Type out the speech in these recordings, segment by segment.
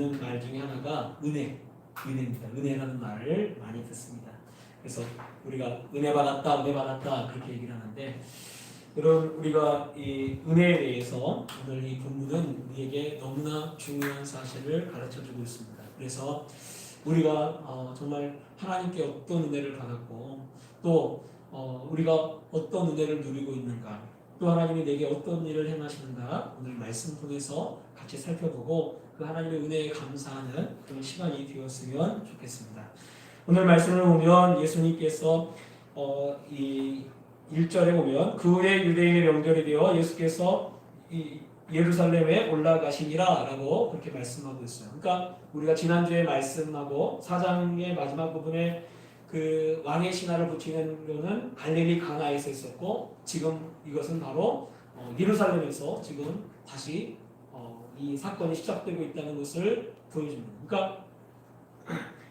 듣는 말 중에 하나가 은혜입니다. 은혜라는 말을 많이 듣습니다. 그래서 우리가 은혜 받았다 그렇게 얘기를 하는데, 여러분 우리가 이 은혜에 대해서 오늘 이 본문은 우리에게 너무나 중요한 사실을 가르쳐주고 있습니다. 그래서 우리가 정말 하나님께 어떤 은혜를 받았고 또 우리가 어떤 은혜를 누리고 있는가, 또 하나님이 내게 어떤 일을 행하시는가 오늘 말씀 통해서 같이 살펴보고 그 하나님의 은혜에 감사하는 그런 시간이 되었으면 좋겠습니다. 오늘 말씀을 보면 예수님께서 이 1절에 보면 그 후에 유대인의 명절이 되어 예수께서 이 예루살렘에 올라가시니라 라고 그렇게 말씀하고 있어요. 그러니까 우리가 지난주에 말씀하고 4장의 마지막 부분에 그 왕의 신하를 붙이는 거는 갈릴리 가나에서 있었고, 지금 이것은 바로 예루살렘에서 지금 다시 이 사건이 시작되고 있다는 것을 보여줍니다. 그러니까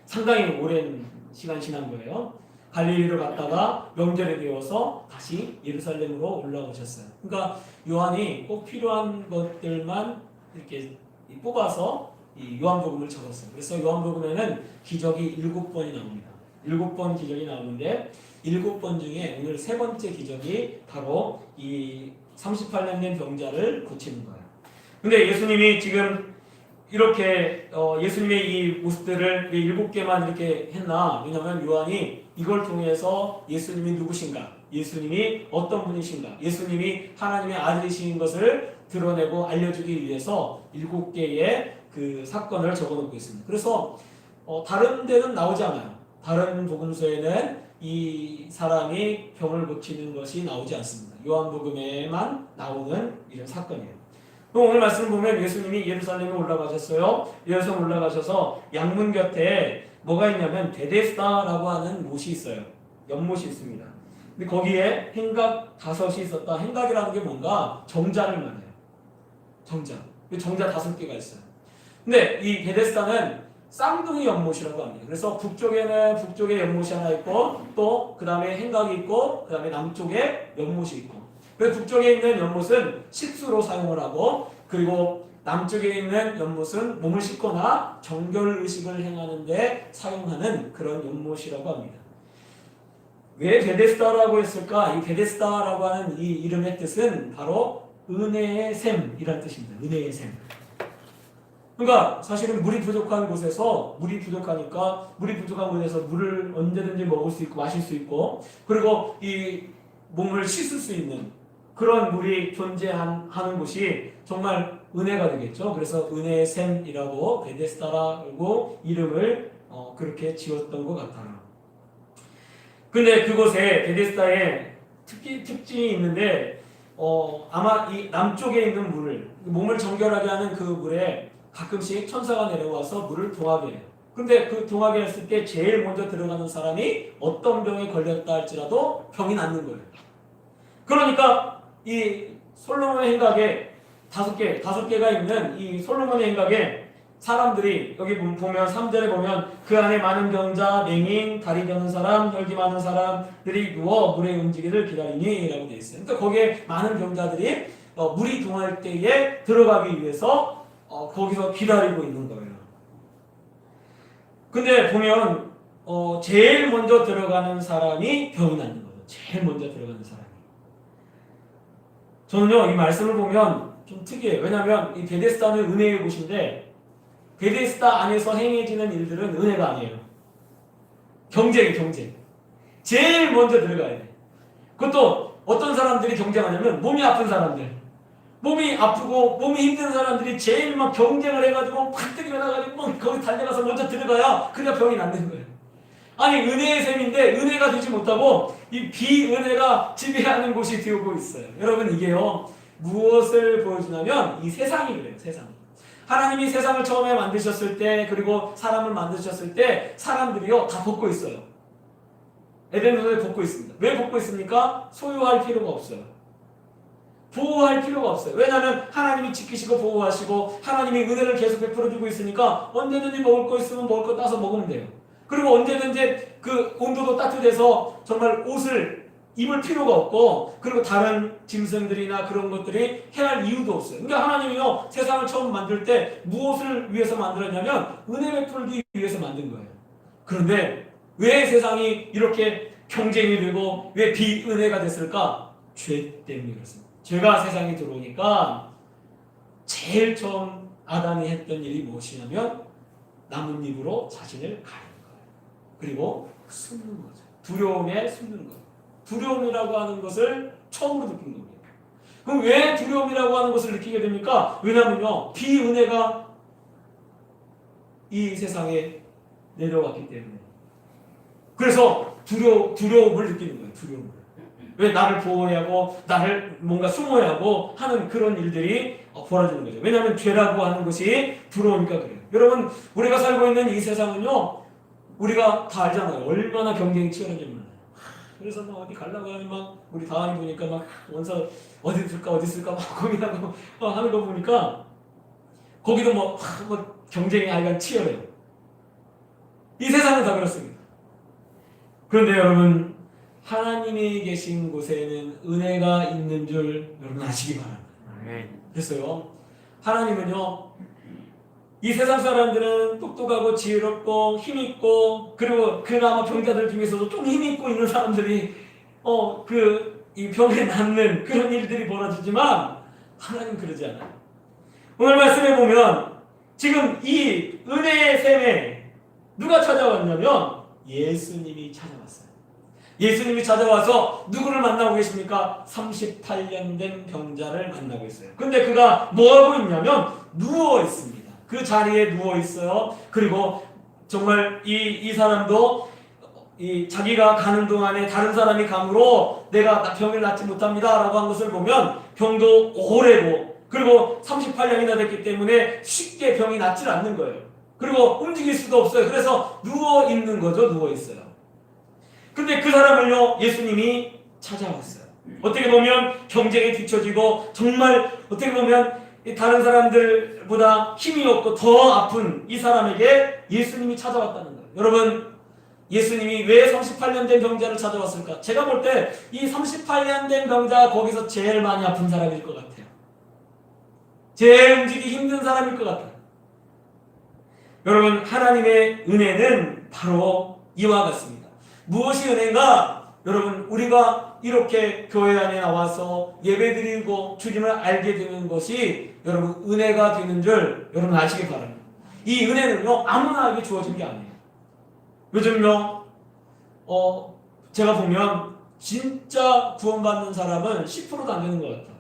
상당히 오랜 시간 지난 거예요. 갈릴리로 갔다가 명절에 되어서 다시 예루살렘으로 올라오셨어요. 그러니까 요한이 꼭 필요한 것들만 이렇게 뽑아서 이 요한복음을 적었어요. 그래서 요한복음에는 기적이 7번이 나옵니다. 7번 기적이 나오는데 7번 중에 오늘 세 번째 기적이 바로 이 38년 된 병자를 고치는 거예요. 근데 예수님이 지금 이렇게 예수님의 이 모습들을 7개만 이렇게 했나? 왜냐하면 요한이 이걸 통해서 예수님이 누구신가? 예수님이 어떤 분이신가? 예수님이 하나님의 아들이신 것을 드러내고 알려주기 위해서 7개의 그 사건을 적어놓고 있습니다. 그래서 다른 데는 나오지 않아요. 다른 복음서에는 이 사람이 병을 고치는 것이 나오지 않습니다. 요한복음에만 나오는 이런 사건이에요. 오늘 말씀을 보면 예수님이 예루살렘에 올라가셨어요. 예루살렘 올라가셔서 양문 곁에 뭐가 있냐면 베데스다라고 하는 못이 있어요. 연못이 있습니다. 근데 거기에 행각 5이 있었다. 행각이라는 게 뭔가 정자를 말해요. 정자 5개가 있어요. 근데 이 베데스다는 쌍둥이 연못이라고 합니다. 그래서 북쪽에는 북쪽에 연못이 하나 있고, 또 그 다음에 행각이 있고, 그 다음에 남쪽에 연못이 있고. 그래서 북쪽에 있는 연못은 식수로 사용을 하고, 그리고 남쪽에 있는 연못은 몸을 씻거나 정결 의식을 행하는 데 사용하는 그런 연못이라고 합니다. 왜 베데스다라고 했을까? 이 베데스다라고 하는 이 이름의 뜻은 바로 은혜의 샘이라는 뜻입니다. 은혜의 샘. 그러니까 사실은 물이 부족한 곳에서, 물이 부족하니까 물이 부족한 곳에서 물을 언제든지 먹을 수 있고 마실 수 있고, 그리고 이 몸을 씻을 수 있는 그런 물이 존재하는 곳이 정말 은혜가 되겠죠. 그래서 은혜의 샘이라고 베데스다라고 이름을 그렇게 지었던 것 같아요. 근데 그곳에 베데스다에 특징이 있는데 아마 이 남쪽에 있는 물을, 몸을 정결하게 하는 그 물에 가끔씩 천사가 내려와서 물을 동하게 해요. 근데 그 동하게 했을 때 제일 먼저 들어가는 사람이 어떤 병에 걸렸다 할지라도 병이 낫는 거예요. 그러니까 이 솔로몬의 행각에 5개가 있는 이 솔로몬의 행각에 사람들이, 여기 보면 3절에 보면 그 안에 많은 병자, 맹인, 다리 저는 사람, 혈기 많은 사람들이 누워 물의 움직이를 기다리니 라고 되어 있어요. 그러니까 거기에 많은 병자들이 물이 동할 때에 들어가기 위해서 거기서 기다리고 있는 거예요. 근데 보면 제일 먼저 들어가는 사람이 병이 낫는 거예요. 제일 먼저 들어가는 사람이. 저는요 이 말씀을 보면 좀 특이해요. 왜냐하면 이 베데스다는 은혜의 곳인데 베데스다 안에서 행해지는 일들은 은혜가 아니에요. 경쟁이에요. 경쟁. 제일 먼저 들어가야 돼. 그것도 어떤 사람들이 경쟁하냐면 몸이 아픈 사람들, 몸이 아프고 몸이 힘든 사람들이 제일 막 경쟁을 해가지고 팍 일어나가지고 거기 달려가서 먼저 들어가야 그냥 병이 낫는 거예요. 아니 은혜의 셈인데 은혜가 되지 못하고 이 비은혜가 지배하는 곳이 되고 있어요. 여러분 이게요 무엇을 보여주냐면 이 세상이 그래요. 세상. 하나님이 세상을 처음에 만드셨을 때, 그리고 사람을 만드셨을 때 사람들이요 다 벗고 있어요. 에덴동산에 벗고 있습니다. 왜 벗고 있습니까? 소유할 필요가 없어요. 보호할 필요가 없어요. 왜냐하면 하나님이 지키시고 보호하시고 하나님이 은혜를 계속 베풀어주고 있으니까 언제든지 먹을 거 있으면 먹을 거 따서 먹으면 돼요. 그리고 언제든지 그 온도도 따뜻해서 정말 옷을 입을 필요가 없고 그리고 다른 짐승들이나 그런 것들이 해할 이유도 없어요. 그러니까 하나님이요 세상을 처음 만들 때 무엇을 위해서 만들었냐면 은혜 베풀기 위해서 만든 거예요. 그런데 왜 세상이 이렇게 경쟁이 되고 왜 비은혜가 됐을까? 죄 때문에 그렇습니다. 죄가 세상에 들어오니까 제일 처음 아담이 했던 일이 무엇이냐면 나뭇잎으로 자신을 가리는 거예요. 그리고 숨는 거죠. 두려움에 숨는 거예요. 두려움이라고 하는 것을 처음으로 느낀 겁니다. 그럼 왜 두려움이라고 하는 것을 느끼게 됩니까? 왜냐하면요 비은혜가 이 세상에 내려왔기 때문에. 그래서 두려움을 느끼는 거예요. 두려움을. 왜 나를 보호해야 하고 나를 뭔가 숨어야 하고 하는 그런 일들이 벌어지는 거죠. 왜냐하면 죄라고 하는 것이 들어오니까 그래요. 여러분 우리가 살고 있는 이 세상은요 우리가 다 알잖아요. 얼마나 경쟁이 치열한지 몰라요. 그래서 막 어디 가려고 하면 막 우리 다원이 보니까 막 원서 어디 쓸까 막 고민하고 하는 거 보니까 거기도 뭐 경쟁이 약간 치열해요. 이 세상은 다 그렇습니다. 그런데 여러분 하나님이 계신 곳에는 은혜가 있는 줄 여러분 아시기 바랍니다. 그래서요 하나님은요 이 세상 사람들은 똑똑하고 지혜롭고 힘있고 그리고 그나마 병자들 중에서도 좀 힘있고 있는 사람들이 이 병에 낫는 그런 일들이 벌어지지만 하나님 그러지 않아요. 오늘 말씀에 보면 지금 이 은혜의 샘에 누가 찾아왔냐면 예수님이 찾아왔어요. 예수님이 찾아와서 누구를 만나고 계십니까? 38년 된 병자를 만나고 있어요. 근데 그가 뭐하고 있냐면 누워 있습니다. 그 자리에 누워 있어요. 그리고 정말 이 사람도 자기가 가는 동안에 다른 사람이 감으로 내가 병을 낫지 못합니다 라고 한 것을 보면 병도 오래고 그리고 38년이나 됐기 때문에 쉽게 병이 낫질 않는 거예요. 그리고 움직일 수도 없어요. 그래서 누워 있는 거죠. 누워 있어요. 근데 그 사람을요 예수님이 찾아왔어요. 어떻게 보면 경쟁에 뒤처지고 정말 어떻게 보면 다른 사람들보다 힘이 없고 더 아픈 이 사람에게 예수님이 찾아왔다는 거예요. 여러분 예수님이 왜 38년 된 병자를 찾아왔을까? 제가 볼 때 이 38년 된 병자가 거기서 제일 많이 아픈 사람일 것 같아요. 제일 움직이기 힘든 사람일 것 같아요. 여러분 하나님의 은혜는 바로 이와 같습니다. 무엇이 은혜인가? 여러분 우리가 이렇게 교회 안에 나와서 예배드리고 주님을 알게 되는 것이 여러분 은혜가 되는 줄 여러분 아시기 바랍니다. 이 은혜는요 아무나에게 주어진 게 아니에요. 요즘요 제가 보면 진짜 구원받는 사람은 10%도 안 되는 것 같아요.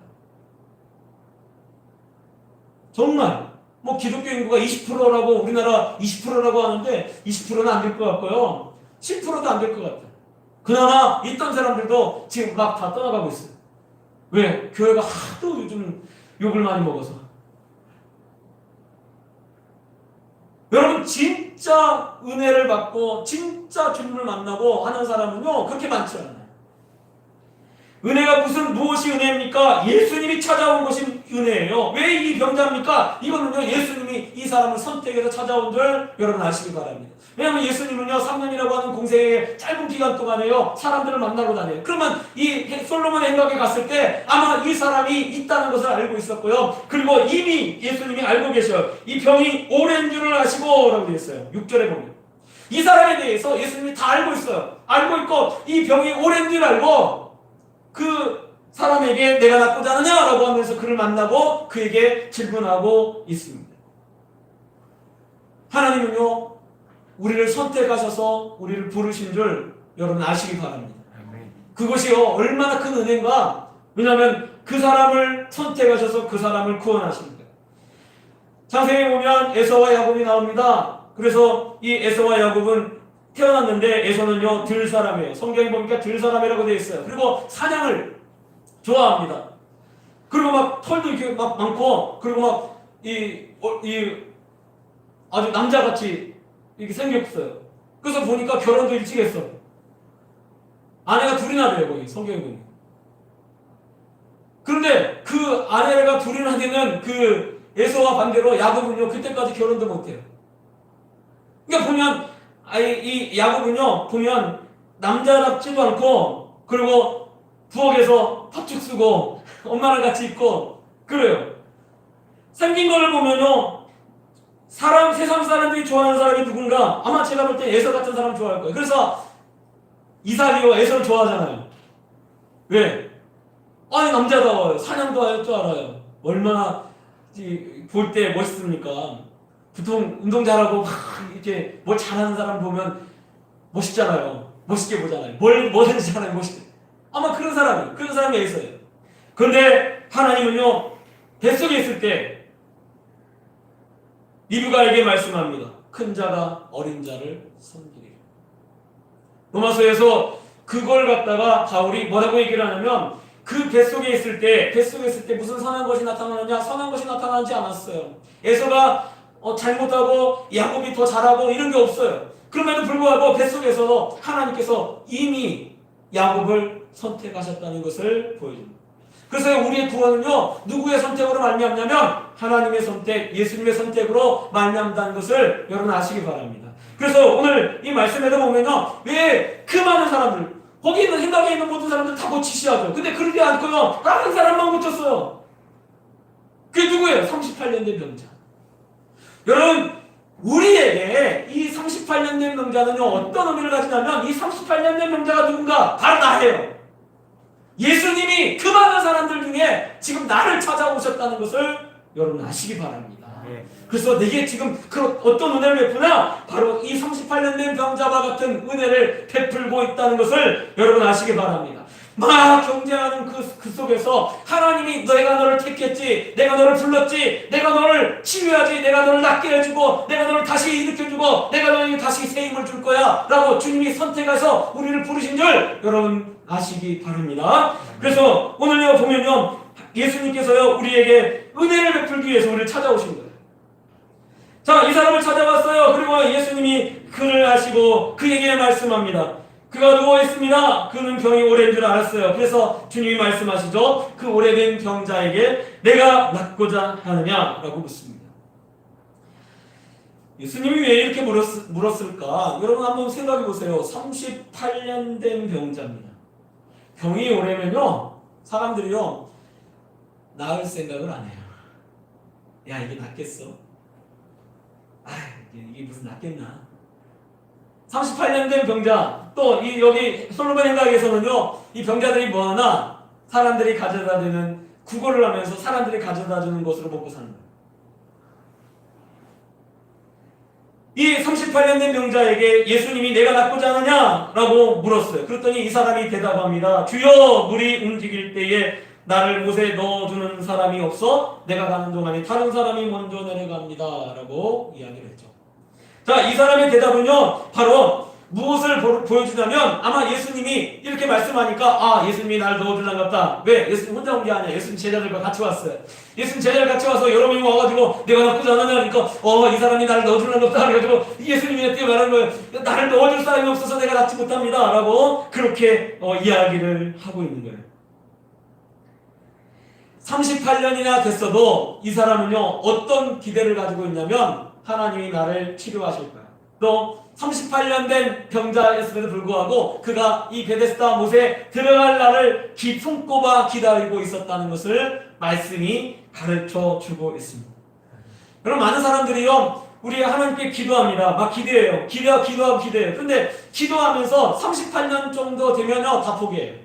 정말 뭐 기독교 인구가 20%라고 우리나라 20%라고 하는데 20%는 안 될 것 같고요. 10%도 안 될 것 같아요. 그나마 있던 사람들도 지금 막 다 떠나가고 있어요. 왜? 교회가 하도 요즘 욕을 많이 먹어서. 여러분 진짜 은혜를 받고 진짜 주님을 만나고 하는 사람은요 그렇게 많지 않아요. 은혜가 무엇이 은혜입니까? 예수님이 찾아온 것이 은혜예요. 왜 이 병자입니까? 이거는요 예수님이 이 사람을 선택해서 찾아온 줄 여러분 아시기 바랍니다. 왜냐하면 예수님은요 3년이라고 하는 공생의 짧은 기간 동안에요 사람들을 만나고 다녀요. 그러면 이 솔로몬 행각에 갔을 때 아마 이 사람이 있다는 것을 알고 있었고요. 그리고 이미 예수님이 알고 계셔요. 이 병이 오랜 줄을 아시고 라고 되어 있어요. 6절에 보면 이 사람에 대해서 예수님이 다 알고 있어요. 알고 있고 이 병이 오랜 줄 알고 그 사람에게 내가 낫고자 하느냐라고 하면서 그를 만나고 그에게 질문하고 있습니다. 하나님은요 우리를 선택하셔서 우리를 부르신 줄 여러분 아시기 바랍니다. 그것이요 얼마나 큰 은혜인가. 왜냐하면 그 사람을 선택하셔서 그 사람을 구원하십니다. 창세기에 보면 에서와 야곱이 나옵니다. 그래서 이 에서와 야곱은 태어났는데 에서는요 들사람이에요. 성경에 보니까 들사람이라고 되어 있어요. 그리고 사냥을 좋아합니다. 그리고 막 털도 이렇게 막 많고 그리고 막 아주 남자같이 이렇게 생겼어요. 그래서 보니까 결혼도 일찍 했어. 아내가 둘이나 돼요 거기 성경에 보면. 그런데 그 아내가 둘이나 되는 그 에서와 반대로 야곱은요 그때까지 결혼도 못해요. 그러니까 보면 이 야곱은요 보면 남자답지도 않고 그리고 부엌에서 팥죽 쓰고 엄마랑 같이 있고 그래요. 생긴 걸 보면요, 세상 사람들이 좋아하는 사람이 누군가, 아마 제가 볼 때 에서 같은 사람 좋아할 거예요. 그래서 이삭이요 에서를 좋아하잖아요. 왜? 아니 남자다워요. 사냥도 할 줄 알아요. 얼마나 볼 때 멋있습니까? 보통 운동 잘하고 막 이렇게 뭘 잘하는 사람 보면 멋있잖아요. 멋있게 보잖아요. 뭐든지 잘하면 멋있게. 아마 그런 사람이 에서예요. 그런데 하나님은요, 뱃속에 있을 때 리브가에게 말씀합니다. 큰 자가 어린 자를 섬기리라. 로마서에서 그걸 갖다가 바울이 뭐라고 얘기를 하냐면, 그 뱃속에 있을 때 무슨 선한 것이 나타나느냐? 선한 것이 나타나지 않았어요. 에서가 잘못하고 야곱이 더 잘하고 이런 게 없어요. 그럼에도 불구하고 뱃속에서 하나님께서 이미 야곱을 선택하셨다는 것을 보여줍니다. 그래서 우리의 구원은요, 누구의 선택으로 말미암냐면 하나님의 선택, 예수님의 선택으로 말미암다는 것을 여러분 아시기 바랍니다. 그래서 오늘 이 말씀에도 보면요, 왜 그 많은 사람들, 거기 있는 행각에 있는 모든 사람들 다 고치시하죠. 근데 그러지 않고요, 다른 사람만 고쳤어요. 그게 누구예요? 38년 된 병자. 여러분, 우리에게 이 38년 된 병자는요, 어떤 의미를 가지냐면, 이 38년 된 병자가 누군가? 바로 나예요. 예수님이 그 많은 사람들 중에 지금 나를 찾아오셨다는 것을 여러분 아시기 바랍니다. 그래서 내게 지금 어떤 은혜를 베푸나? 바로 이 38년 된 병자와 같은 은혜를 베풀고 있다는 것을 여러분 아시기 바랍니다. 막 경쟁하는 그 속에서 하나님이 내가 너를 택했지, 내가 너를 불렀지, 내가 너를 치유하지, 내가 너를 낫게 해주고, 내가 너를 다시 일으켜주고, 내가 너에게 다시 새 힘을 줄 거야 라고 주님이 선택해서 우리를 부르신 줄 여러분 아시기 바랍니다. 그래서 오늘요 보면요, 예수님께서요 우리에게 은혜를 베풀기 위해서 우리를 찾아오신 거예요. 자, 이 사람을 찾아왔어요. 그리고 예수님이 그를 하시고 그에게 말씀합니다. 그가 누워있습니다. 그는 병이 오래인 줄 알았어요. 그래서 주님이 말씀하시죠. 그 오래된 병자에게 내가 낫고자 하느냐라고 묻습니다. 예수님이 왜 이렇게 물었을까? 여러분 한번 생각해 보세요. 38년 된 병자입니다. 병이 오래면요, 사람들이요 나을 생각을 안 해요. 야, 이게 낫겠어? 이게 무슨 낫겠나? 38년 된 병자, 또 여기 솔로몬 행각에서는요, 이 병자들이 뭐하나? 사람들이 가져다 주는, 구걸을 하면서 사람들이 가져다 주는 것으로 먹고 사는 거예요. 이 38년 된 병자에게 예수님이 내가 낫고자 하느냐? 라고 물었어요. 그랬더니 이 사람이 대답합니다. 주여, 물이 움직일 때에 나를 못에 넣어주는 사람이 없어 내가 가는 동안에 다른 사람이 먼저 내려갑니다 라고 이야기를 했죠. 자, 이 사람의 대답은요, 바로 무엇을 보여주냐면, 아마 예수님이 이렇게 말씀하니까 예수님이 나를 넣어주려는 것 같다. 왜? 예수님 혼자 온 게 아니야. 예수님 제자들과 같이 왔어요. 예수님 제자들 같이 와서 여러 명이 와가지고 내가 낫고자 하느냐 그러니까 이 사람이 나를 넣어주려는 것 같다. 그래가지고 예수님이 이렇게 말하는 거예요. 나를 넣어줄 사람이 없어서 내가 낫지 못합니다 라고 그렇게 이야기를 하고 있는 거예요. 38년이나 됐어도 이 사람은요, 어떤 기대를 가지고 있냐면 하나님이 나를 치료하실 거야. 또 38년 된 병자였음에도 불구하고 그가 이 베데스다 못에 들어갈 날을 손꼽아 기다리고 있었다는 것을 말씀이 가르쳐 주고 있습니다. 여러분, 많은 사람들이요, 우리 하나님께 기도합니다. 막 기대해요. 기도하고 기대해요. 근데 기도하면서 38년 정도 되면요, 다 포기해요.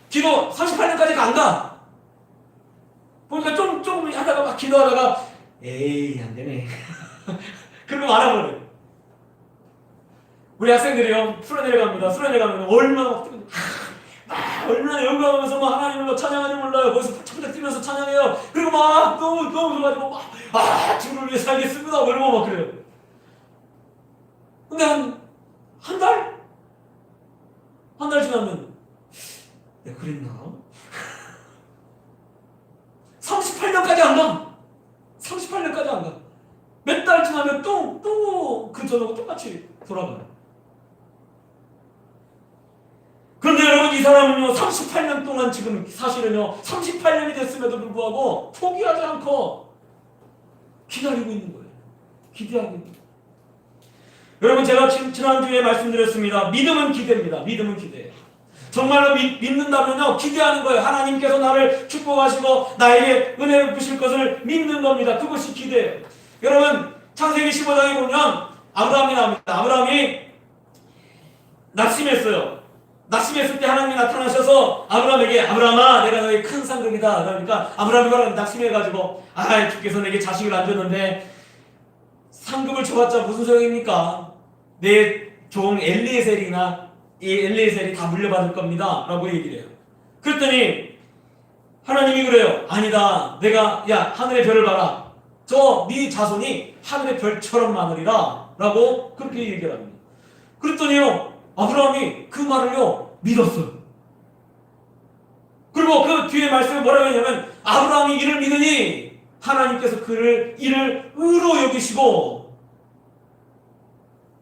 기도 38년까지 안 가. 보니까 조금 하다가 막 기도하다가 에이 안 되네. 그리고 말아버려요. 우리 학생들이요, 풀어내려갑니다. 풀어내려가면 얼마나 영광하면서 막 하나님을 찬양하지 몰라요. 거기서 팍팍 뛰면서 찬양해요. 그리고 막 너무 좋아가지고 주를 위해 살겠습니다. 그러고 막 그래요. 근데 한 달? 한 달 지나면 내가 그랬나? 38년까지 안 가. 38년까지 안 가. 몇 달 지나면 또 그 전하고 똑같이 돌아가요. 그런데 여러분, 이 사람은요, 38년 동안 지금 사실은요, 38년이 됐음에도 불구하고 포기하지 않고 기다리고 있는 거예요. 기대하고 있는 거예요. 여러분 제가 지난주에 말씀드렸습니다. 믿음은 기대입니다. 믿음은 기대예요. 정말로 믿는다면요 기대하는 거예요. 하나님께서 나를 축복하시고 나에게 은혜를 주실 것을 믿는 겁니다. 그것이 기대예요. 여러분 창세기 15장에 보면 아브라함이 나옵니다. 아브라함이 낙심했어요. 낙심했을 때 하나님이 나타나셔서 아브라함에게 아브라함아 내가 너의 큰 상급이다. 그러니까 아브라함이 낙심해가지고 주께서 내게 자식을 안 줬는데 상급을 줘봤자 무슨 소용입니까? 내 종 엘리에셀이나 이 엘리에셀이 다 물려받을 겁니다 라고 얘기를 해요. 그랬더니 하나님이 그래요. 아니다. 내가 하늘의 별을 봐라. 저 네 자손이 하늘의 별처럼 많으리라 라고 그렇게 얘기를 합니다. 그랬더니요 아브라함이 그 말을요 믿었어요. 그리고 그 뒤에 말씀에 뭐라고 했냐면 아브라함이 이를 믿으니 하나님께서 이를 의로 여기시고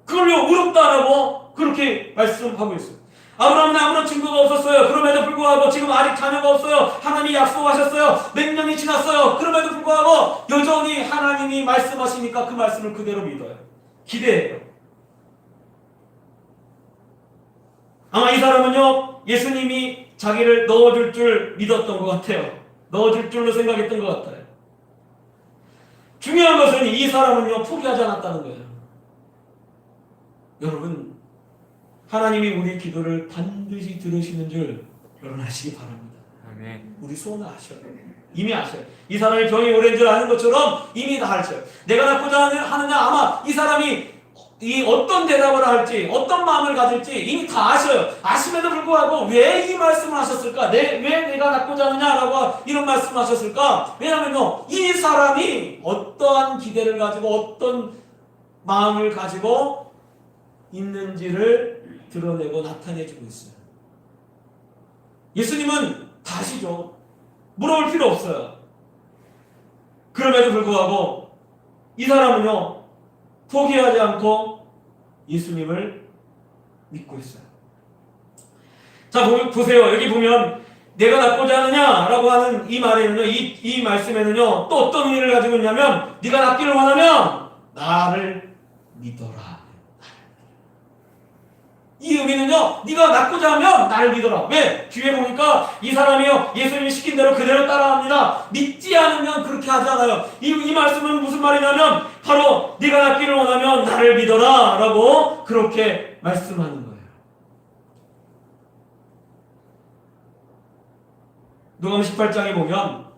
그걸요 의롭다라고 그렇게 말씀하고 있어요. 아브라함은 아무런 증거가 없었어요. 그럼에도 불구하고 지금 아직 자녀가 없어요. 하나님이 약속하셨어요. 몇 년이 지났어요. 그럼에도 불구하고 여전히 하나님이 말씀하시니까 그 말씀을 그대로 믿어요. 기대해요. 아마 이 사람은요 예수님이 자기를 넣어줄 줄 믿었던 것 같아요. 넣어줄 줄로 생각했던 것 같아요. 중요한 것은 이 사람은요 포기하지 않았다는 거예요. 여러분 하나님이 우리 기도를 반드시 들으시는 줄 여러분 아시기 바랍니다. 아멘. 우리 소원을 아셔요. 이미 아셔요. 이 사람이 병이 오랜 줄 아는 것처럼 이미 다 아셔요. 내가 낳고자 하느냐 아마 이 사람이 이 어떤 대답을 할지 어떤 마음을 가질지 이미 다 아셔요. 아심에도 불구하고 왜 이 말씀을 하셨을까? 왜 내가 낳고자 하느냐라고 이런 말씀을 하셨을까? 왜냐하면요 이 사람이 어떠한 기대를 가지고 어떤 마음을 가지고 있는지를 드러내고 나타내주고 있어요. 예수님은 다 아시죠. 물어볼 필요 없어요. 그럼에도 불구하고 이 사람은요 포기하지 않고 예수님을 믿고 있어요. 자 보세요. 여기 보면 내가 낳고자 하느냐라고 하는 이 말에는요 이 말씀에는요 또 어떤 의미를 가지고 있냐면 네가 낳기를 원하면 나를 믿어라. 이 의미는요 네가 낳고자 하면 나를 믿어라. 왜? 뒤에 보니까 이 사람이요 예수님이 시킨 대로 그대로 따라합니다. 믿지 않으면 그렇게 하지 않아요. 이 말씀은 무슨 말이냐면 바로 네가 낳기를 원하면 나를 믿어라 라고 그렇게 말씀하는 거예요. 누가복음 18장에 보면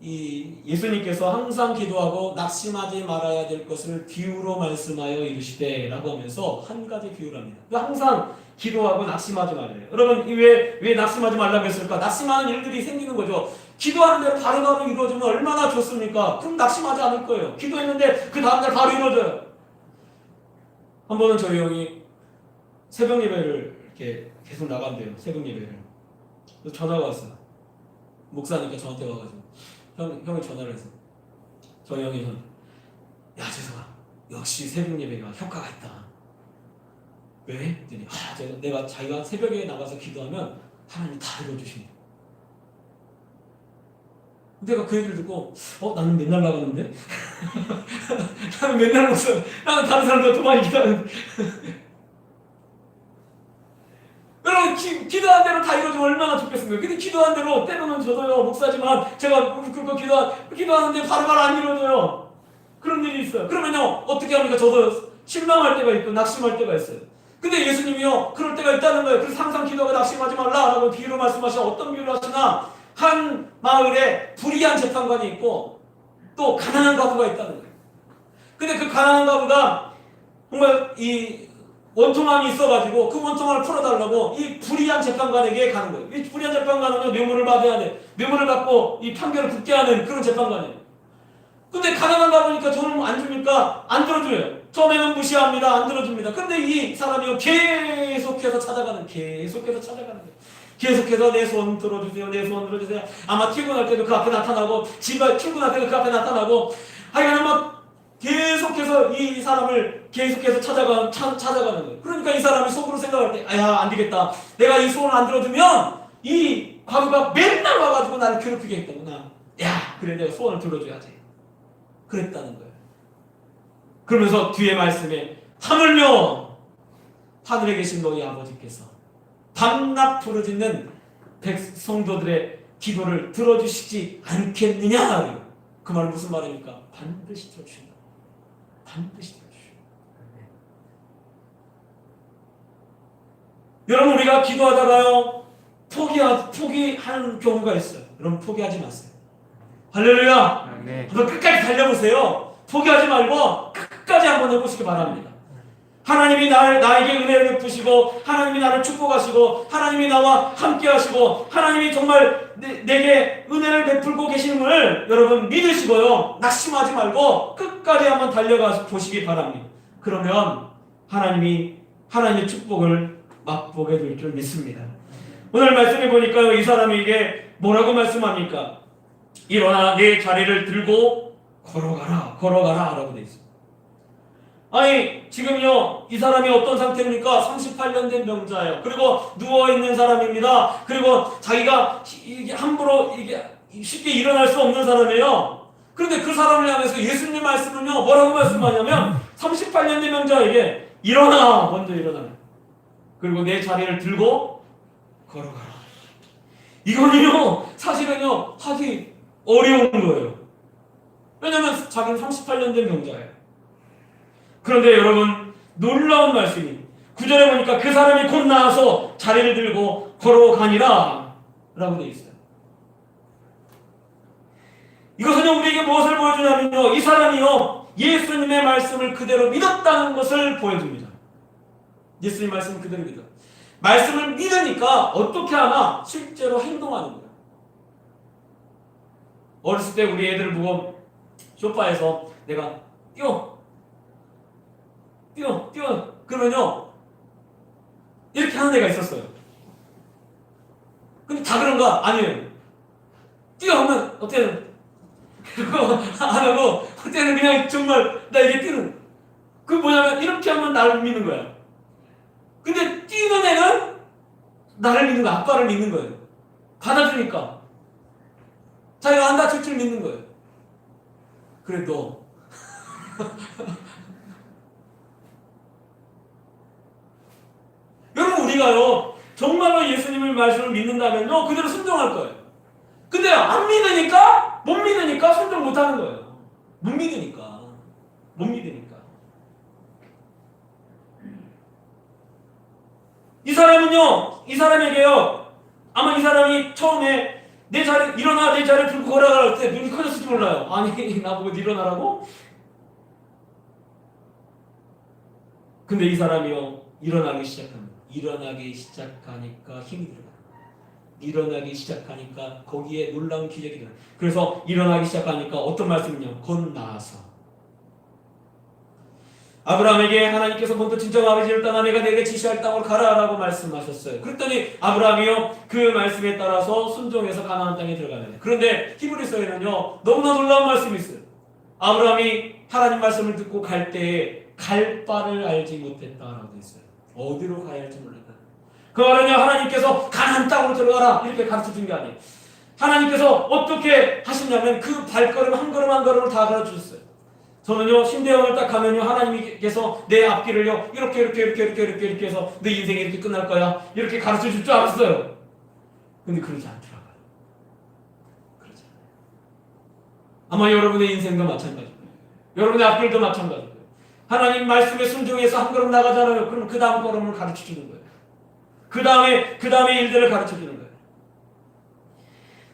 이 예수님께서 항상 기도하고 낙심하지 말아야 될 것을 비유로 말씀하여 이르시되 라고 하면서 한 가지 비유를 합니다. 항상 기도하고 낙심하지 말래요. 여러분 왜 낙심하지 말라고 했을까? 낙심하는 일들이 생기는 거죠. 기도하는 대로 바로바로 이루어지면 얼마나 좋습니까? 그럼 낙심하지 않을 거예요. 기도했는데 그 다음날 바로 이루어져요. 한 번은 저희 형이 새벽 예배를 이렇게 계속 나간대요. 새벽 예배를. 그래서 전화가 왔어요. 목사니까 저한테 와가지고 형이 전화를 해서 저희 형이 야 재성아 역시 새벽 예배가 효과가 있다. 왜? 그랬더니 내가 자기가 새벽에 나가서 기도하면 하나님이 다 이루어주신다. 내가 그 얘기를 듣고 나는 맨날 나가는데? 나는 맨날 목사 나는 다른 사람들 더 많이 기도하는데 여러분 기도한 대로 다 이루어지면 얼마나 좋겠습니까? 근데 기도한 대로 때로는 저도요 목사지만 제가 그거 기도하는데 바로바로 안 이루어져요. 그런 일이 있어요. 그러면요 어떻게 합니까? 저도 실망할 때가 있고 낙심할 때가 있어요. 근데 예수님이요 그럴 때가 있다는 거예요. 그래서 항상 기도가 낙심하지 말라라고 비유로 말씀하시나 어떤 비유를 하시나 한 마을에 불의한 재판관이 있고 또 가난한 과부가 있다는 거예요. 근데 그 가난한 과부가 정말 이 원통함이 있어가지고 그 원통함을 풀어달라고 이 불의한 재판관에게 가는 거예요. 이 불의한 재판관은 뇌물을 받아야 돼. 뇌물을 받고 이 판결을 굳게 하는 그런 재판관이에요. 근데 가난한가 보니까 돈을 안 줍니까? 안 들어줘요. 처음에는 무시합니다. 안 들어줍니다. 근데 이 사람이 계속해서 찾아가는 거예요. 계속해서 내 소원 들어주세요. 내 소원 들어주세요. 아마 출근할 때도 그 앞에 나타나고 집에 출근할 때도 그 앞에 나타나고 하여간 막 계속해서 이 사람을 계속해서 찾아가는 거예요. 그러니까 이 사람이 속으로 생각할 때 안 되겠다. 내가 이 소원을 안 들어주면 이 과부가 맨날 와가지고 나를 괴롭히게 했다구나. 그래 내가 소원을 들어줘야지. 그랬다는 거예요. 그러면서 뒤에 말씀에 하물며 하늘에 계신 너희 아버지께서 밤낮 부르짖는 백성도들의 기도를 들어주시지 않겠느냐. 그 말은 무슨 말입니까? 반드시 들어주신다. 반드시 들어주신다. 여러분, 우리가 기도하다가요 포기하는 경우가 있어요. 여러분, 포기하지 마세요. 할렐루야. 한번 끝까지 달려보세요. 포기하지 말고 끝까지 한번 해보시기 바랍니다. 하나님이 나에게 은혜를 베푸시고, 하나님이 나를 축복하시고, 하나님이 나와 함께 하시고, 하나님이 정말 내게 은혜를 베풀고 계심을 여러분 믿으시고요, 낙심하지 말고 끝까지 한번 달려가 보시기 바랍니다. 그러면 하나님의 축복을 맛보게 될 줄 믿습니다. 오늘 말씀해 보니까요, 이 사람에게 뭐라고 말씀합니까? 일어나 내 자리를 들고 걸어가라 라고 되어 있습니다. 아니, 지금요, 이 사람이 어떤 상태입니까? 38년 된 병자예요. 그리고 누워있는 사람입니다. 그리고 자기가 함부로 쉽게 일어날 수 없는 사람이에요. 그런데 그 사람을 향해서 예수님 말씀은요, 뭐라고 말씀하냐면 38년 된 병자에게 일어나, 먼저 일어나. 그리고 내 자리를 들고 걸어가라. 이거는요, 사실은요, 하기 어려운 거예요. 왜냐면 자기는 38년 된 병자예요. 그런데 여러분, 놀라운 말씀이 9절에 보니까 그 사람이 곧 나와서 자리를 들고 걸어가니라 라고 되어 있어요. 이것은 우리에게 무엇을 보여주냐면요, 이 사람이요 예수님의 말씀을 그대로 믿었다는 것을 보여줍니다. 예수님 말씀을 그대로 믿어. 말씀을 믿으니까 어떻게 하나 실제로 행동하는 거예요. 어렸을 때 우리 애들 보고 소파에서 내가 뛰어 그러면요 이렇게 하는 애가 있었어요. 근데 다 그런가? 아니에요. 뛰어 하면 어때는 그거 안 하고 그때는 그냥 정말 나 이게 뛰는, 그 뭐냐면 이렇게 하면 나를 믿는 거야. 근데 뛰는 애는 나를 믿는 거야. 아빠를 믿는 거예요. 받아주니까 자기가 안 다칠 줄 믿는 거예요. 그래도 여러분, 우리가요 정말로 예수님의 말씀을 믿는다면요 그대로 순종할 거예요. 근데 안 믿으니까, 못 믿으니까 순종 못 하는 거예요. 못 믿으니까. 이 사람은요, 이 사람에게요, 아마 이 사람이 처음에 일어나 내 자리 들고 걸어가라 할 때 눈이 커졌을지 몰라요. 아니, 나보고 일어나라고? 근데 이 사람이요 일어나기 시작하니까 힘이 들어가요. 일어나기 시작하니까 거기에 놀라운 기적이 일어나요. 그래서 일어나기 시작하니까 어떤 말씀이냐, 곧 나아서 아브라함에게 하나님께서 본토 친정 아버지를 떠나 내가 내게 지시할 땅으로 가라라고 말씀하셨어요. 그랬더니 아브라함이요 그 말씀에 따라서 순종해서 가나안 땅에 들어가는. 그런데 히브리서에는요 너무나 놀라운 말씀이 있어요. 아브라함이 하나님 말씀을 듣고 갈 때에 갈 바를 알지 못했다라고 되어 있어요. 어디로 가야 할지 몰랐다. 그 말은요 하나님께서 가나안 땅으로 들어가라 이렇게 가르쳐준 게 아니에요. 하나님께서 어떻게 하시냐면 그 발걸음 한 걸음 한 걸음을 다 가르쳐줬어요. 저는요 신대원을 딱 가면요 하나님께서 내 앞길을요 이렇게 해서 내 인생이 이렇게 끝날 거야 이렇게 가르쳐 줄 줄 알았어요. 근데 그러지 않더라고요. 그러지 않아요. 아마 여러분의 인생도 마찬가지고요. 여러분의 앞길도 마찬가지고요. 하나님 말씀에 순종해서 한 걸음 나가잖아요. 그럼 그 다음 걸음을 가르쳐 주는 거예요. 그 다음에 일들을 가르쳐 주는 거예요.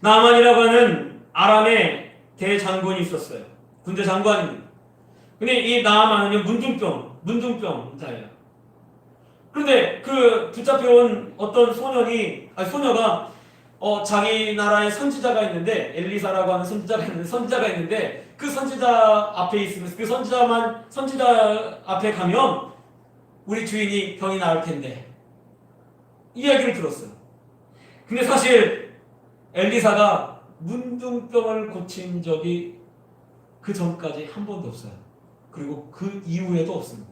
나만이라고 하는 아람의 대장군이 있었어요. 군대 장관입니다. 근데 이 나아만은요 문둥병자예요. 그런데 그 붙잡혀온 어떤 소녀가 자기 나라의 선지자가 있는데 엘리사라고 하는 선지자가 있는데 그 선지자 앞에 있으면서 그 선지자 앞에 가면 우리 주인이 병이 나을 텐데 이야기를 들었어요. 근데 사실 엘리사가 문둥병을 고친 적이 그 전까지 한 번도 없어요. 그리고 그 이후에도 없습니다.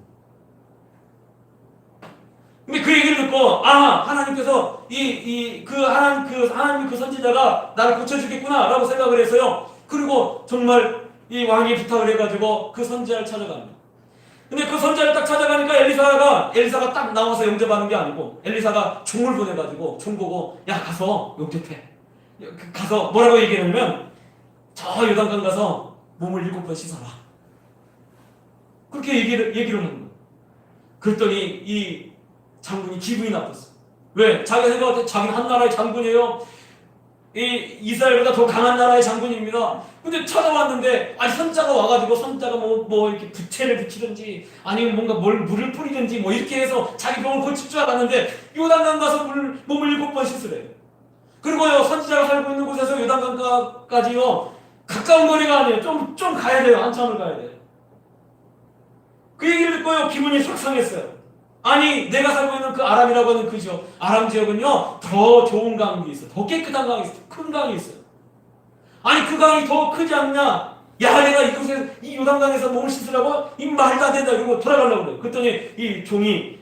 근데 그 얘기를 듣고 하나님께서 하나님 그 선지자가 나를 고쳐주겠구나라고 생각을 해서요. 그리고 정말 이 왕이 부탁을 해가지고 그 선지자를 찾아갑니다. 근데 그 선지자를 딱 찾아가니까 엘리사가 딱 나와서 영접하는 게 아니고 엘리사가 종을 보내가지고 종 보고 야 가서 영접해. 가서 뭐라고 얘기하냐면 저 요단강 가서 몸을 7번 씻어라. 그렇게 얘기를 하는 거예요. 그랬더니 이 장군이 기분이 나빴어. 왜? 자기가 생각할 때 자기는 한 나라의 장군이에요. 이 이스라엘보다 더 강한 나라의 장군입니다. 근데 찾아왔는데 아니 선자가 와가지고 선자가 뭐 이렇게 부채를 붙이든지 아니면 뭔가 물을 뿌리든지 뭐 이렇게 해서 자기 병을 고칠 줄 알았는데 요단강 가서 몸을 7번 씻으래요. 그리고요 선지자가 살고 있는 곳에서 요단강까지요 가까운 거리가 아니에요. 좀 가야 돼요. 한참을 가야 돼요. 그 얘기를 듣고요 기분이 속상했어요. 아니 내가 살고 있는 그 아람이라고 하는 그 지역, 아람 지역은요 더 좋은 강이 있어요. 더 깨끗한 강이 있어요. 큰 강이 있어요. 아니 그 강이 더 크지 않냐? 야 내가 이곳에 이 요단강에서 몸을 씻으라고? 이 말도 안 된다 이러고 돌아가려고 그래요. 그랬더니 이 종이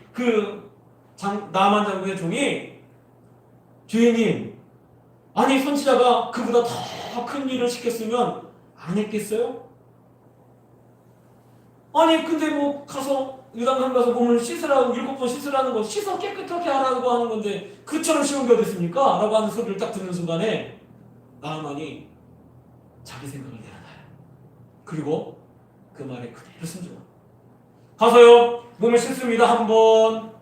나만 장군의 종이 주인님 아니 선지자가 그보다 더 큰 일을 시켰으면 안 했겠어요? 아니 근데 뭐 가서 요단강 가서 몸을 씻으라고 7번 씻으라는 거 씻어 깨끗하게 하라고 하는 건데 그처럼 쉬운 게 어디 있습니까? 라고 하는 소리를 딱 듣는 순간에 나아만이 자기 생각을 내려놔요. 그리고 그 말에 그대로 순종합니다. 가서요 몸을 씻습니다. 1번,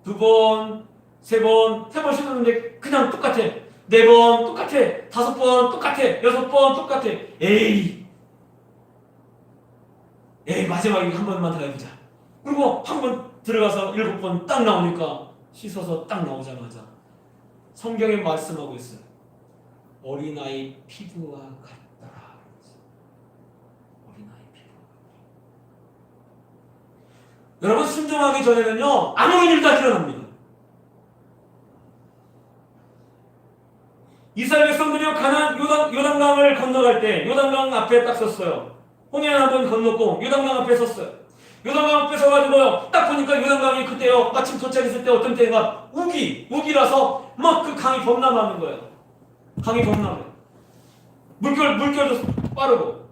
2번, 3번 씻었는데 그냥 똑같아. 4번 똑같아. 5번 똑같아. 6번 똑같아. 에이 마지막에 한 번만 더 해보자. 그리고 한 번 들어가서 7번 딱 나오니까 씻어서 딱 나오자마자 성경에 말씀하고 있어요. 어린아이 피부와 같더라. 어린아이 피부와 같더라. 여러분 순종하기 전에는요 아무런 일도 안 일어납니다. 이스라엘 백성들이요 요단강을 건너갈 때 요단강 앞에 딱 섰어요. 홍해를 한번 건넜고 요단강 앞에 섰어요. 요단강 앞에 서가지고요 딱 보니까 요단강이 그때요 마침 도착했을 때 어떤 때가 우기라서 막 그 강이 범람하는 거예요. 강이 범람해. 물결도 빠르고.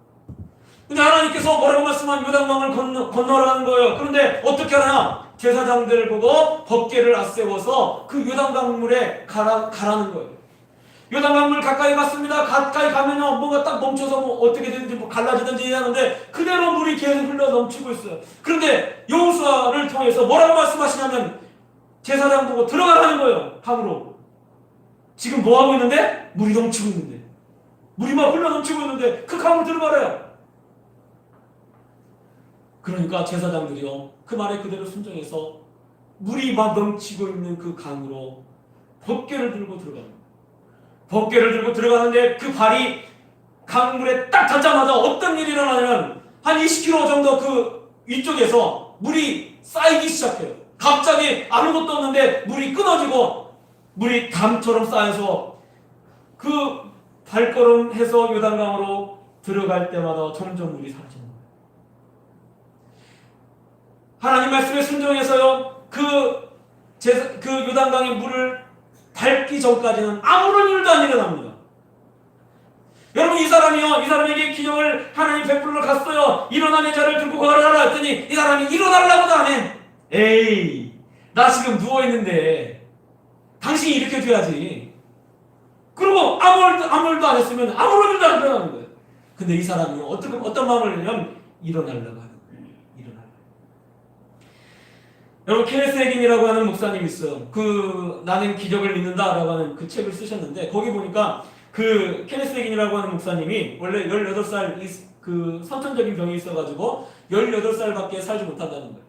근데 하나님께서 뭐라고 말씀한 요단강을 건너라는 거예요. 그런데 어떻게 하냐? 제사장들을 보고 법궤를 앞세워서 그 요단강 물에 가라는 거예요. 요단강물 가까이 갔습니다. 가까이 가면요 뭔가 딱 멈춰서 뭐 어떻게 되는지 뭐 갈라지든지 하는데 그대로 물이 계속 흘러 넘치고 있어요. 그런데 여호수아를 통해서 뭐라고 말씀하시냐면 제사장 보고 들어가라는 거예요. 강으로. 지금 뭐 하고 있는데? 물이 넘치고 있는데. 물이 막 흘러 넘치고 있는데 그 강으로 들어가래요. 그러니까 제사장들이요 그 말에 그대로 순종해서 물이 막 넘치고 있는 그 강으로 법궤를 들고 들어갑니다. 법궤를 들고 들어가는데 그 발이 강물에 딱 닿자마자 어떤 일이 일어나냐면 한 20km 정도 그 위쪽에서 물이 쌓이기 시작해요. 갑자기 아무것도 없는데 물이 끊어지고 물이 담처럼 쌓여서 그 발걸음해서 요단강으로 들어갈 때마다 점점 물이 사라지는 거예요. 하나님 말씀에 순종해서요 그 요단강의 물을 밟기 전까지는 아무런 일도 안 일어납니다. 여러분 이 사람에게 기적을 하나님 베풀러 갔어요. 일어나는 자를 들고 걸어라 했더니 이 사람이 일어나려고도 안 해. 에이 나 지금 누워있는데 당신이 일으켜줘야지. 그리고 아무 일도 안 했으면 아무런 일도 안 일어나는 거예요. 근데 이 사람이 어떤 마음을 내냐면 일어나려고 하는 거예요. 여러분 케네스 해긴이라고 하는 목사님이 있어요. 나는 기적을 믿는다라고 하는 그 책을 쓰셨는데 거기 보니까 그 케네스 해긴이라고 하는 목사님이 원래 18살 그 선천적인 병이 있어가지고 18살밖에 살지 못한다는 거예요.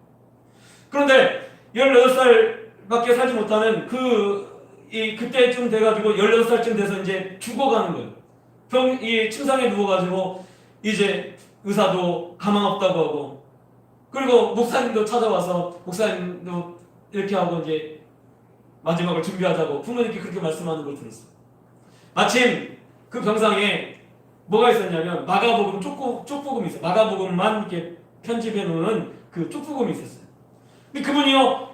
그런데 18살밖에 살지 못하는 그때쯤 돼가지고 18살쯤 돼서 이제 죽어가는 거예요. 이 침상에 누워가지고 이제 의사도 가망 없다고 하고 그리고 목사님도 찾아와서 목사님도 이렇게 하고 이제 마지막을 준비하자고 부모님께 그렇게 말씀하는 걸 들었어요. 마침 그 병상에 뭐가 있었냐면 마가복음 쪽복음이 있어요. 마가복음만 이렇게 편집해 놓은 그 쪽복음이 있었어요. 근데 그분이요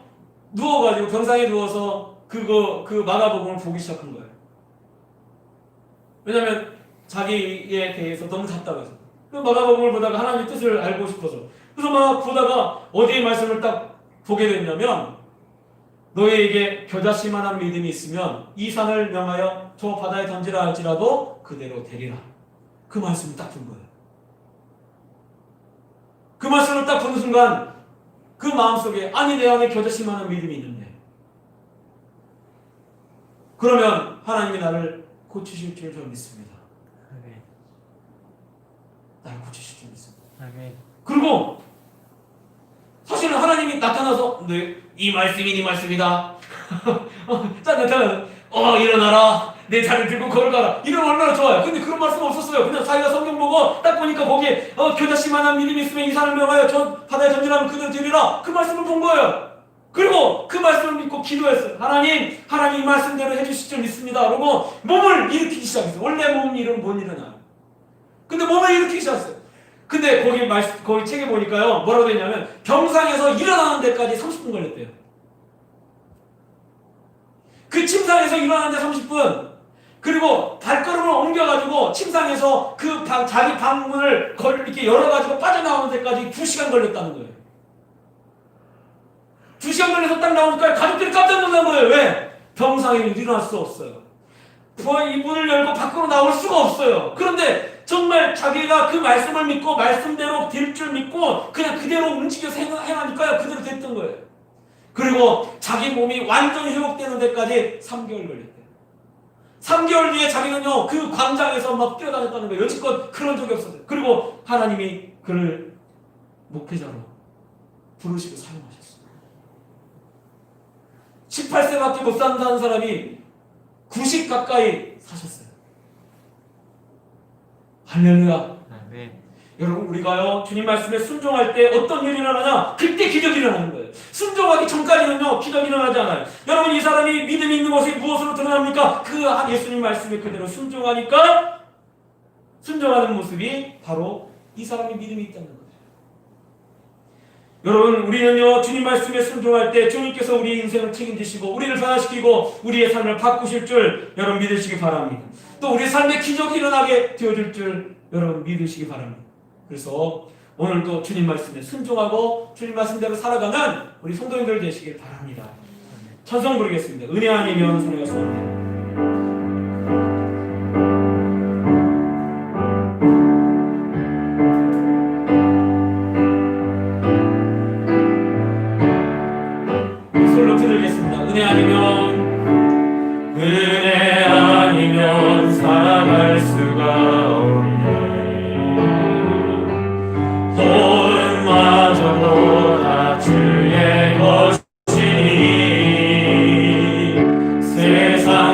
누워가지고 병상에 누워서 그 마가복음을 보기 시작한 거예요. 왜냐면 자기에 대해서 너무 답답해서 그 마가복음을 보다가 하나님의 뜻을 알고 싶어서. 그래서 막 보다가 어디에 말씀을 딱 보게 됐냐면 너희에게 겨자씨만한 믿음이 있으면 이 산을 명하여 저 바다에 던지라 할지라도 그대로 되리라. 그 말씀을 딱 본 거예요. 그 말씀을 딱 보는 순간 그 마음속에 아니 내 안에 겨자씨만한 믿음이 있는데 그러면 하나님이 나를 고치실 줄 저는 믿습니다. 나를 고치실 줄 믿습니다. 그리고 사실은 하나님이 나타나서 네, 이 말씀이 네 말씀이다. 딱 나타나서 일어나라. 내 자리를 들고 걸어가라. 이러면 얼마나 좋아요. 근데 그런 말씀 없었어요. 그냥 자기가 성경 보고 딱 보니까 거기에 겨자씨만한 믿음이 있으면 이 산을 명하여 저 바다에 던지라면 그대로 되리라. 그 말씀을 본 거예요. 그리고 그 말씀을 믿고 기도했어요. 하나님 이 말씀대로 해주실 줄 믿습니다. 그러고 몸을 일으키기 시작했어요. 원래 몸 일은 못 일어나요. 근데 몸을 일으키기 시작했어요. 근데 거기 책에 보니까요 뭐라고 되어 있냐면 병상에서 일어나는 데까지 30분 걸렸대요. 그 침상에서 일어나는데 30분 그리고 발걸음을 옮겨가지고 침상에서 그 자기 방문을 이렇게 열어가지고 빠져나오는 데까지 2시간 걸렸다는 거예요. 2시간 걸려서 딱 나오니까 가족들이 깜짝 놀란 거예요. 왜? 병상에 일어날 수 없어요. 이 문을 열고 밖으로 나올 수가 없어요. 그런데 정말 자기가 그 말씀을 믿고 말씀대로 될 줄 믿고 그냥 그대로 움직여서 행하니까요. 그대로 됐던 거예요. 그리고 자기 몸이 완전히 회복되는 데까지 3개월 걸렸대요. 3개월 뒤에 자기는요 그 광장에서 막 뛰어다녔다는 거예요. 여지껏 그런 적이 없었어요. 그리고 하나님이 그를 목회자로 부르시고 사용하셨어요. 18세밖에 못 산다는 사람이 90 가까이 사셨어요. 할렐루야. 여러분 우리가요 주님 말씀에 순종할 때 어떤 일이 일어나냐? 그때 기적이 일어나는 거예요. 순종하기 전까지는요 기적이 일어나지 않아요. 여러분 이 사람이 믿음이 있는 것이 무엇으로 드러납니까? 그 예수님 말씀에 그대로 순종하니까 순종하는 모습이 바로 이 사람이 믿음이 있다는 거죠. 여러분 우리는요 주님 말씀에 순종할 때 주님께서 우리의 인생을 책임지시고 우리를 변화시키고 우리의 삶을 바꾸실 줄 여러분 믿으시기 바랍니다. 또 우리 삶에 기적이 일어나게 되어줄 줄 여러분 믿으시기 바랍니다. 그래서 오늘도 주님 말씀에 순종하고 주님 말씀대로 살아가는 우리 성도님들 되시길 바랍니다. 찬송 부르겠습니다. 은혜 아니면 손해가 쏘옵니다. 은혜 아니면 살아갈 수가 없네. 혼마저도 다 주의 것이니 세상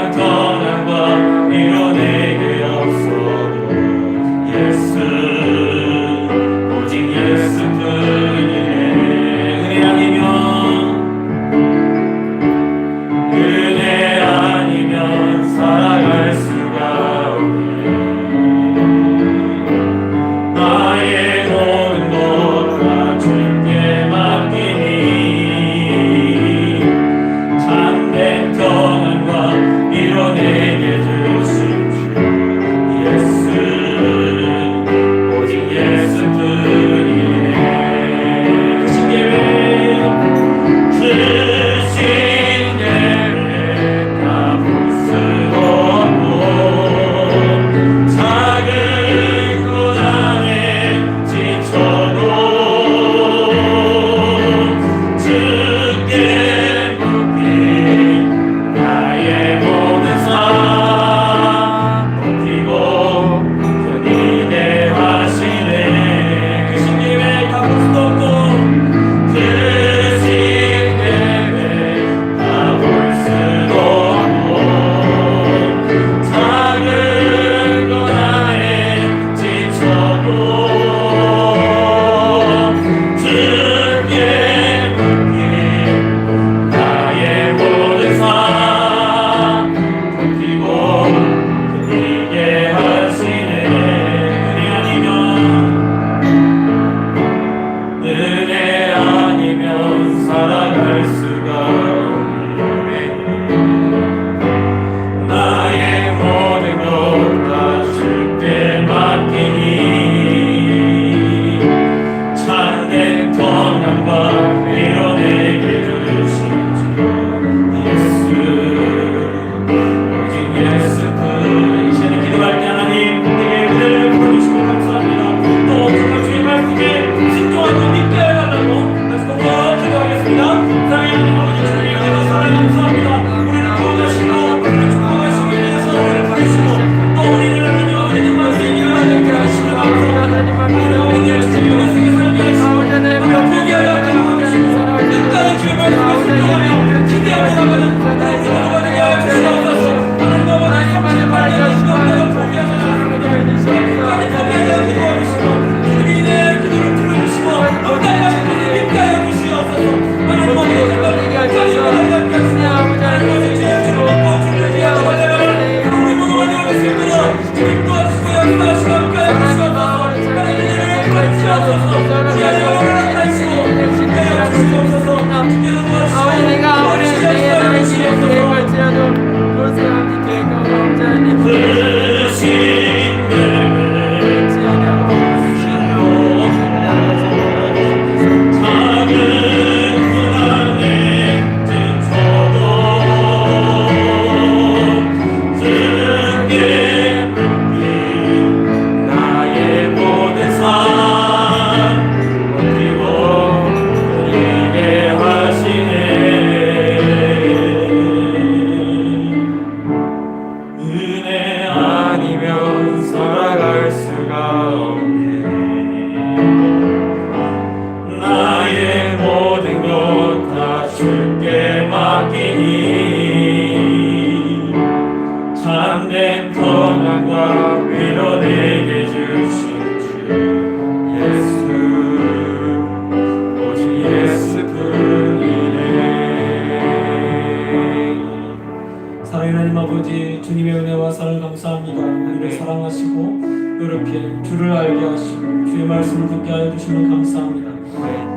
주를 알게 하시고 주의 말씀을 듣게 하여 주시면 감사합니다.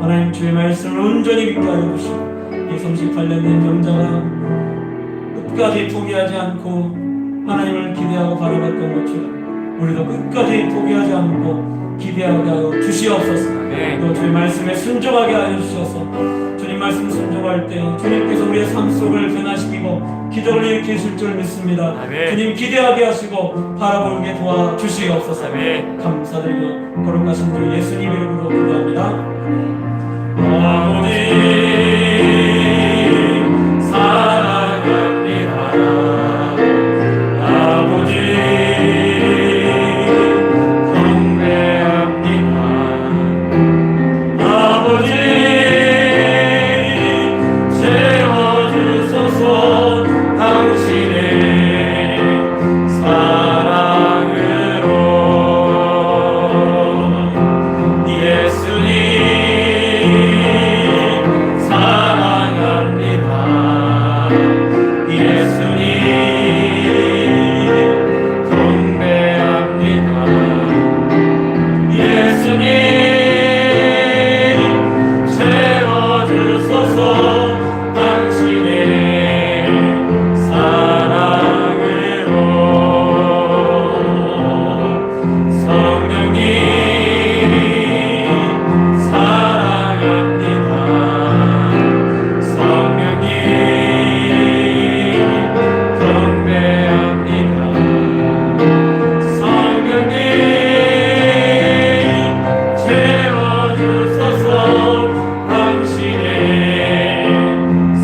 하나님 주의 말씀을 온전히 믿게 하여 주시고 이 38년 된 병자가 끝까지 포기하지 않고 하나님을 기대하고 바라봤던 것처럼 우리도 끝까지 포기하지 않고 기대하게 하여 주시옵소서. 또 주의 말씀에 순종하게 하여 주셔서 주님 말씀 순종할 때 주님께서 우리의 삶 속을 변화시키고 기적을 일으키실 줄 믿습니다. 주님 기대하게 하시고 바라보게 도와주시옵소서. 감사드리며 거룩하신 주 예수님 이름으로 기도합니다. 아버지 사랑합니다. 아버지 경배합니다. 아버지 채워주소서. 당신의 사랑으로 예수님 사랑합니다. 예수님 경배합니다. 예수님 채워주소서. 당신의 사랑으로 성령님 사랑합니다. 성령님 경배합니다. 성령님 채워주소서. 당신의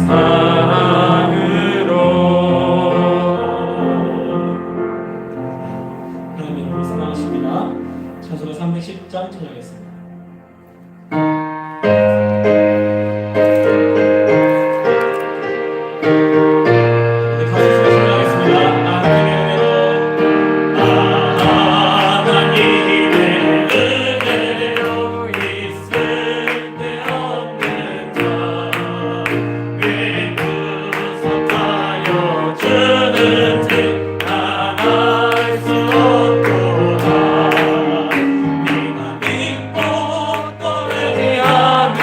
사랑으로. 하나님 우리 사랑하십니다. 찬송가 310장 찬양하겠습니다. 우리 같이 찬양하겠습니다. 하나님의 은혜로 있을 데 없는 자 왜 구속하여 주는 지 알 수 없도다. 네가 믿고 또 의지하는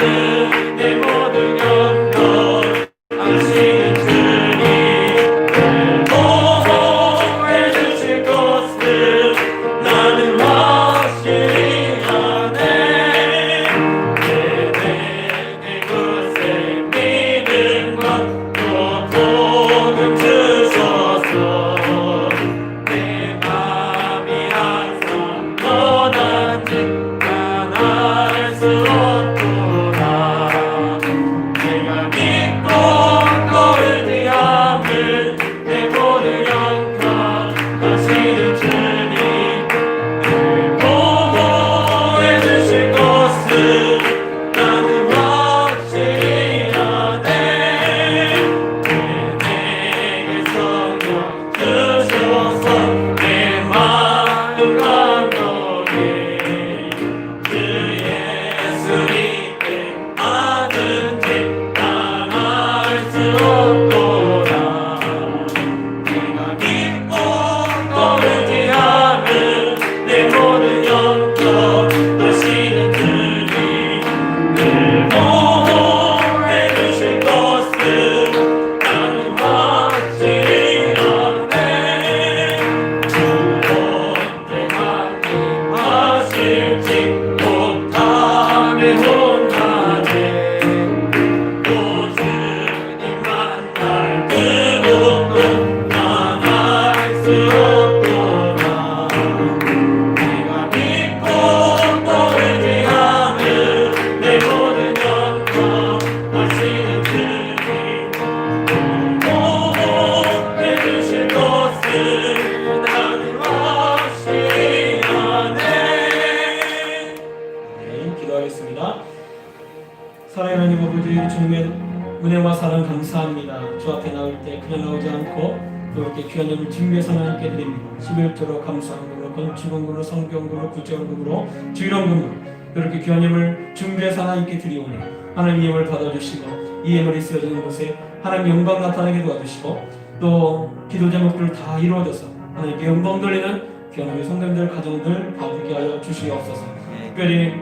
내 모든 영혼 당신은 주님 보호해 주실 것을 나는 확실히 아네. 내 곳에 믿음과 또 복음 주셔서 내 맘이 항상 떠난지 난 알 수 없도다. 내가 믿고 또 의지하는 내 모든 영광 하시는 주님 늘 보호해 주실 것을 나는 확실히 아네. 내게 성령 주셔서 내 마음 감동해 주 예수님께 아는지 난 알 수 없도다. 내가 믿고 또 의지하는 내 모든 영광 하시는 주님 늘 보호해 주실 것을 나는 확실히 아네. 주 언제 강림하실지 못함에 혼자네. 또 주님 만날 그 꿈은 난 알 수 없도다. 내가 믿고 또 의지하는 내 모든 영광 하시는 주님 보호해 주실 것을 나는 확실히 아네. 기도하겠습니다. 사랑의 하나님 아버지 주님의 은혜와 사랑 감사합니다. 주 앞에 나올 때 그냥 나오지 않고 또 이렇게 귀한 예물 준비해서 하나님께 드립니다. 11조로 감사함으로 건축원금으로 성경금으로 구제원금으로 주일원금으로 이렇게 귀한 예물 준비해서 하나님께 드리오니 하나님 예물 받아주시고 이 예물이 쓰여지는 곳에 하나님 영광 나타나게 도와주시고 또 기도 제목들 다 이루어져서 하나님께 영광 돌리는 귀한 우리 성도님들 가정들 바쁘게 하여 주시옵소서. 특별히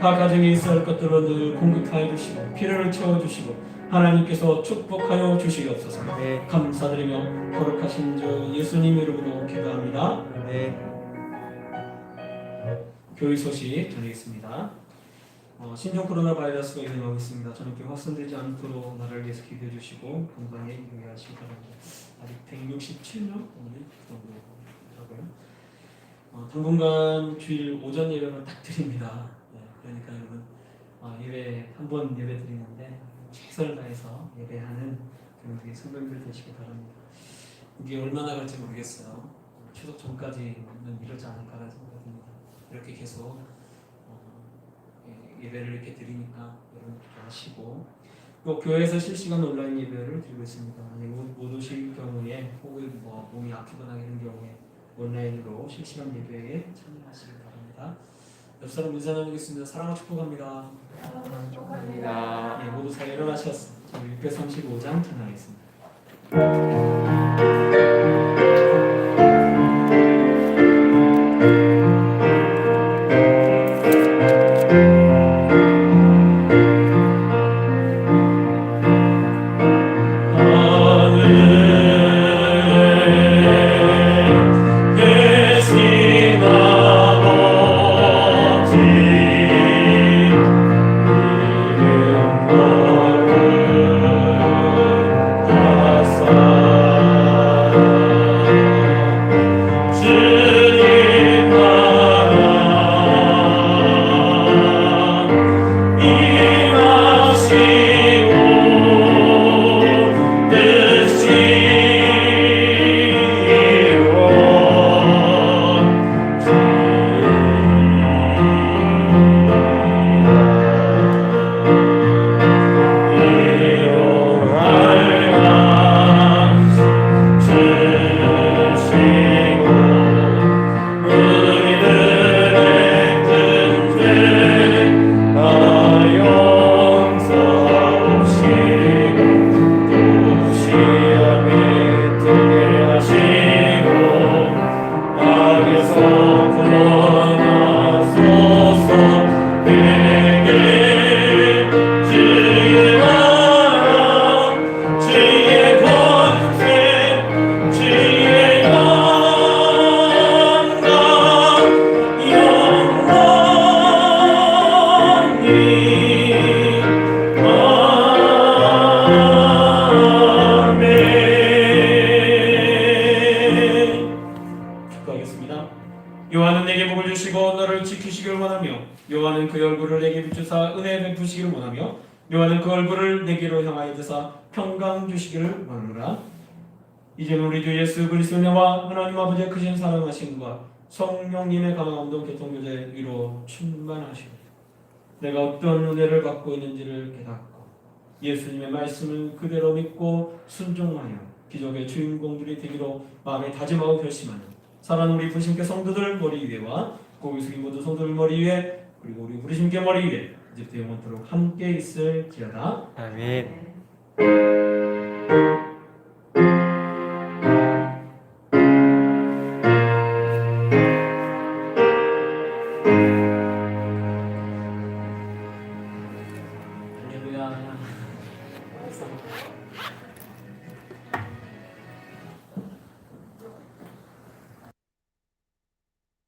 각 가정에 있어야 할 것들을 늘 공급하여 주시고 필요를 채워주시고 하나님께서 축복하여 주시옵소서. 감사드리며 거룩하신 주 예수님 이름으로 기도합니다. 교회 소식 전하겠습니다. 신종 코로나 바이러스가 유행하고 있습니다. 저녁에 확산되지 않도록 나라를 위해서 기도해 주시고 건강에 유의하시기 바랍니다. 아직 167명 정도라고요. 당분간 주일 오전 예배만 딱 드립니다. 그러니까 여러분 예배 한 번 예배 드리는데 최선을 다해서 예배하는 그런 성도님들 되시기 바랍니다. 이게 얼마나 갈지 모르겠어요. 추석 전까지는 이러지 않을까라는 생각이 듭니다. 이렇게 계속 예배를 이렇게 드리니까 여러분 기도하시고 또 교회에서 실시간 온라인 예배를 드리고 있습니다. 만약 못 오실 경우에 혹은 몸이 아프거나 이런 경우에 온라인으로 실시간 예배에 참여하시기 바랍니다. 옆 사람 인사 나누겠습니다. 사랑과 축복합니다. 축복합니다. 예, 모두 잘 일어나셨습니다. 저희 635장 전하겠습니다. 여호와는 내게 복을 주시고 너를 지키시기를 원하며 여호와는 그의 얼굴을 내게 비추사 은혜 베푸시기를 원하며 여호와는 그 얼굴을 내게로 향하여 드사 평강 주시기를 원하노라. 이제는 우리 주 예수 그리스도의 은혜와 하나님 아버지의 크신 사랑하심과 성령님의 강함도 교통교제 위로 충만하시고 내가 어떤 은혜를 받고 있는지를 깨닫고 예수님의 말씀을 그대로 믿고 순종하여 기적의 주인공들이 되기로 마음에 다짐하고 결심하는 사랑하는 우리 부심께 성도들 머리 위에와 고개 숙인 모든 성도들 머리 위에 그리고 우리 부심께 머리 위에 이제부터 영원토록 함께 있을지어다. 아멘.